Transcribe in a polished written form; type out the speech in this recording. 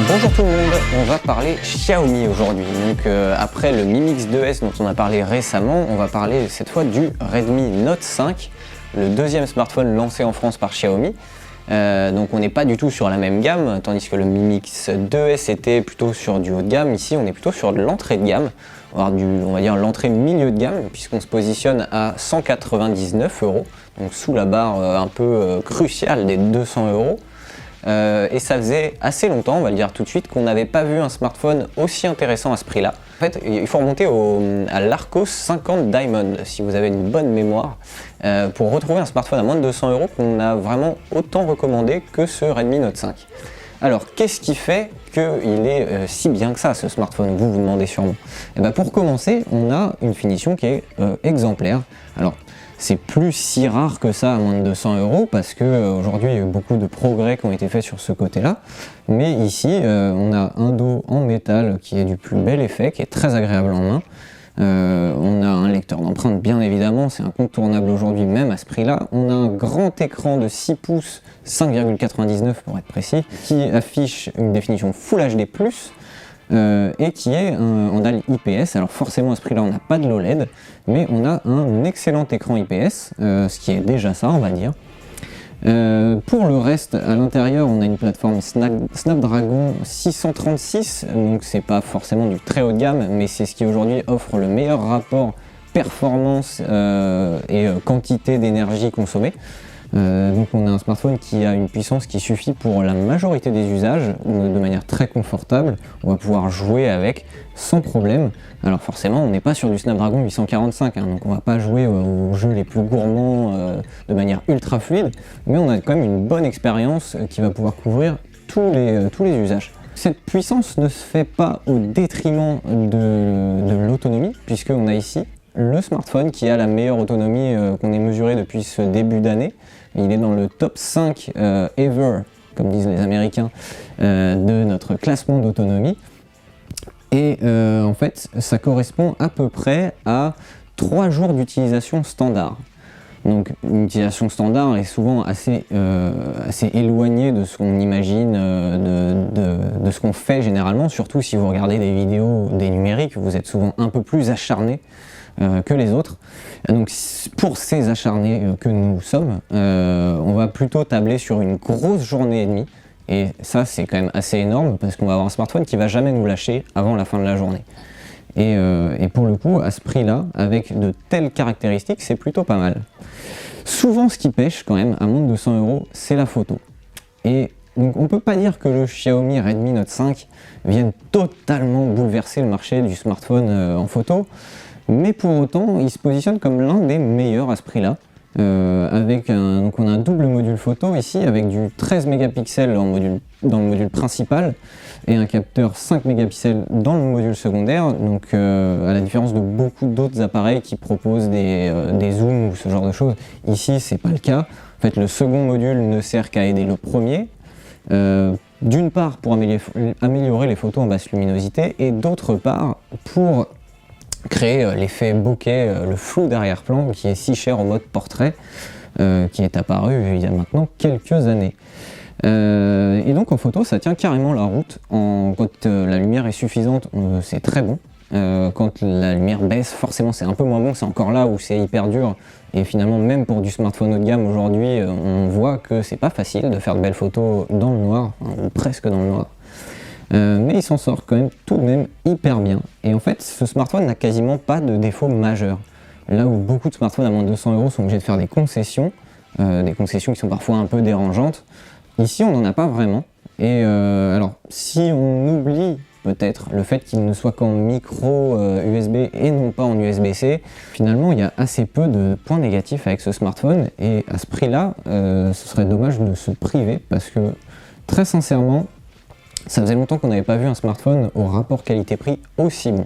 Bonjour tout le monde, on va parler Xiaomi aujourd'hui. Donc après le Mi Mix 2S dont on a parlé récemment, on va parler cette fois du Redmi Note 5, le deuxième smartphone lancé en France par Xiaomi. Donc on n'est pas du tout sur la même gamme, tandis que le Mi Mix 2S était plutôt sur du haut de gamme. Ici on est plutôt sur de l'entrée de gamme, on va dire l'entrée milieu de gamme, puisqu'on se positionne à 199 €, donc sous la barre un peu cruciale des 200 €. Et ça faisait assez longtemps, on va le dire tout de suite, qu'on n'avait pas vu un smartphone aussi intéressant à ce prix-là. En fait, il faut remonter à l'Arcos 50 Diamond, si vous avez une bonne mémoire, pour retrouver un smartphone à moins de 200 € qu'on a vraiment autant recommandé que ce Redmi Note 5. Alors, qu'est-ce qui fait qu'il est si bien que ça, ce smartphone, vous vous demandez sûrement. Et bien, pour commencer, on a une finition qui est exemplaire. Alors, c'est plus si rare que ça à moins de 200 € parce qu'aujourd'hui il y a eu beaucoup de progrès qui ont été faits sur ce côté-là. Mais ici, on a un dos en métal qui est du plus bel effet, qui est très agréable en main. On a un lecteur d'empreintes, bien évidemment, c'est incontournable aujourd'hui même à ce prix-là. On a un grand écran de 6 pouces, 5,99 pour être précis, qui affiche une définition Full HD+, et qui est en dalle IPS. Alors forcément à ce prix-là on n'a pas de l'OLED, mais on a un excellent écran IPS, ce qui est déjà ça on va dire. Pour le reste, à l'intérieur on a une plateforme Snapdragon 636, donc c'est pas forcément du très haut de gamme, mais c'est ce qui aujourd'hui offre le meilleur rapport performance et quantité d'énergie consommée. Donc on a un smartphone qui a une puissance qui suffit pour la majorité des usages, de manière très confortable. On va pouvoir jouer avec sans problème. Alors forcément on n'est pas sur du Snapdragon 845, donc on va pas jouer aux jeux les plus gourmands de manière ultra fluide, mais on a quand même une bonne expérience qui va pouvoir couvrir tous les usages. Cette puissance ne se fait pas au détriment de l'autonomie, puisqu'on a ici le smartphone qui a la meilleure autonomie qu'on ait mesurée depuis ce début d'année. Il est dans le top 5 ever, comme disent les Américains, de notre classement d'autonomie. Et en fait, ça correspond à peu près à 3 jours d'utilisation standard. Donc une utilisation standard est souvent assez éloignée de ce qu'on imagine, de ce qu'on fait généralement, surtout si vous regardez des vidéos des numériques, vous êtes souvent un peu plus acharné que les autres. Donc pour ces acharnés que nous sommes, on va plutôt tabler sur une grosse journée et demie, et ça c'est quand même assez énorme parce qu'on va avoir un smartphone qui va jamais nous lâcher avant la fin de la journée. Et pour le coup, à ce prix-là, avec de telles caractéristiques, c'est plutôt pas mal. Souvent, ce qui pêche quand même, à moins de 200 €, c'est la photo. Et donc, on ne peut pas dire que le Xiaomi Redmi Note 5 vienne totalement bouleverser le marché du smartphone en photo, mais pour autant, il se positionne comme l'un des meilleurs à ce prix-là. Donc on a un double module photo ici avec du 13 mégapixels dans le module principal et un capteur 5 mégapixels dans le module secondaire, donc à la différence de beaucoup d'autres appareils qui proposent des zooms ou ce genre de choses, ici c'est pas le cas. En fait, le second module ne sert qu'à aider le premier, d'une part pour améliorer les photos en basse luminosité et d'autre part pour créer l'effet bokeh, le flou d'arrière-plan qui est si cher au mode portrait, qui est apparu il y a maintenant quelques années. Et donc en photo ça tient carrément la route. Quand la lumière est suffisante, c'est très bon. Quand la lumière baisse, forcément c'est un peu moins bon, c'est encore là où c'est hyper dur. Et finalement même pour du smartphone haut de gamme aujourd'hui, on voit que c'est pas facile de faire de belles photos dans le noir, ou presque dans le noir. Mais il s'en sort quand même tout de même hyper bien. Et en fait, ce smartphone n'a quasiment pas de défauts majeurs. Là où beaucoup de smartphones à moins de 200 € sont obligés de faire des concessions qui sont parfois un peu dérangeantes, ici on n'en a pas vraiment. Et alors, si on oublie peut-être le fait qu'il ne soit qu'en micro USB et non pas en USB-C, finalement il y a assez peu de points négatifs avec ce smartphone. Et à ce prix-là, ce serait dommage de se priver parce que très sincèrement, ça faisait longtemps qu'on n'avait pas vu un smartphone au rapport qualité-prix aussi bon.